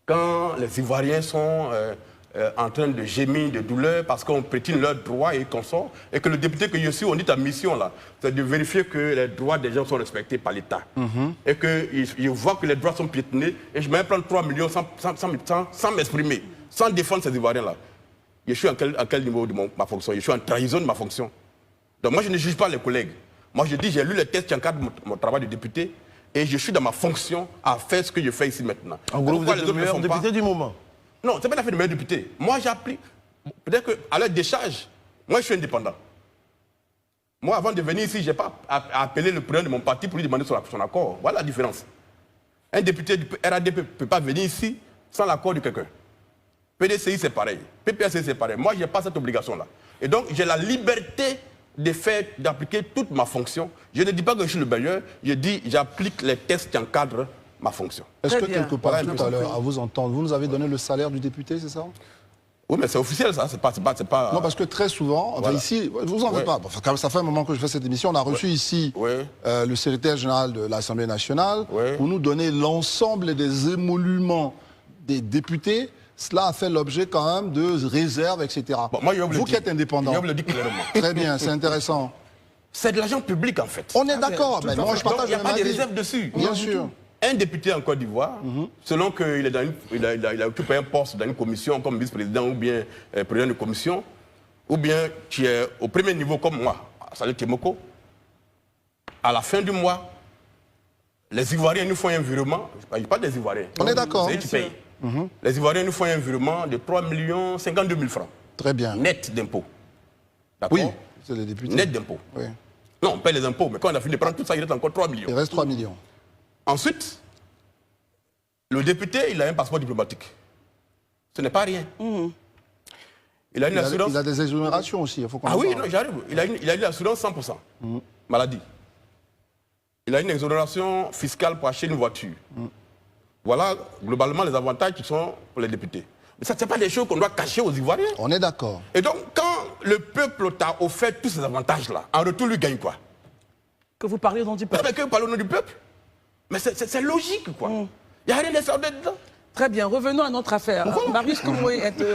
quand les Ivoiriens sont en train de gémir de douleur parce qu'on pétine leurs droits et consorts, et que le député que je suis, on dit ta mission là, c'est de vérifier que les droits des gens sont respectés par l'État. Et que je vois que les droits sont piétinés, et je vais prendre 3 millions sans m'exprimer, sans défendre ces Ivoiriens-là. Je suis à quel niveau de ma fonction? Je suis en trahison de ma fonction. Donc moi, je ne juge pas les collègues. Moi, je dis, j'ai lu les textes qui encadrent mon travail de député, et je suis dans ma fonction à faire ce que je fais ici maintenant. En gros, vous êtes le meilleur député du moment? Non, c'est pas la fait de meilleur député. Moi, j'applique. Peut-être qu'à leur décharge, moi, je suis indépendant. Moi, avant de venir ici, je n'ai pas appelé le président de mon parti pour lui demander son accord. Voilà la différence. Un député du RAD ne peut pas venir ici sans l'accord de quelqu'un. PDCI, c'est pareil. PPAC, c'est pareil. Moi, je n'ai pas cette obligation-là. Et donc, j'ai la liberté d'appliquer toute ma fonction. Je ne dis pas que je suis le meilleur, je dis j'applique les textes qui encadrent ma fonction. Est-ce que quelque part, tout à l'heure, à vous entendre, vous nous avez donné le salaire du député, c'est ça? Oui, mais c'est officiel, ça. C'est pas... Non, parce que très souvent, enfin, ici, vous en faites pas. Enfin, ça fait un moment que je fais cette émission. On a reçu ici le secrétaire général de l'Assemblée nationale pour nous donner l'ensemble des émoluments des députés. Cela a fait l'objet quand même de réserves, etc. Bon, moi, vous qui êtes indépendant. Je vous le dis clairement. Très bien, c'est intéressant. C'est de l'argent public, en fait. On est d'accord, mais moi je partage. Il n'y a pas de réserve dessus. Bien sûr. Un député en Côte d'Ivoire, selon qu'il a occupé un poste dans une commission comme vice-président ou bien président de commission, ou bien qui est au premier niveau comme moi, Saleh Temoko, à la fin du mois, les Ivoiriens nous font un virement. Je ne parle pas des Ivoiriens. On est d'accord. C'est eux qui payent. Les Ivoiriens nous font un virement de 3 52 000 francs. Très bien. Net d'impôts. D'accord? Oui, c'est les députés. Net d'impôts. Oui. Non, on paye les impôts, mais quand on a fini de prendre tout ça, il reste encore 3 millions. Il reste 3 millions. Ensuite, le député, il a un passeport diplomatique. Ce n'est pas rien. Il a une assurance. Il a des exonérations aussi, il faut qu'on en oui, parle. non, j'arrive. Il a une assurance 100%. Maladie. Il a une exonération fiscale pour acheter une voiture. Voilà, globalement, les avantages qui sont pour les députés. Mais ça, ce n'est pas des choses qu'on doit cacher aux Ivoiriens. On est d'accord. Et donc, quand le peuple t'a offert tous ces avantages-là, en retour, lui gagne quoi? Que vous parlez au nom du peuple. Mais que vous parlez au nom du peuple? Mais c'est logique, quoi. Il n'y a rien d'extraordinaire dedans. Très bien, revenons à notre affaire. Marius Komoué est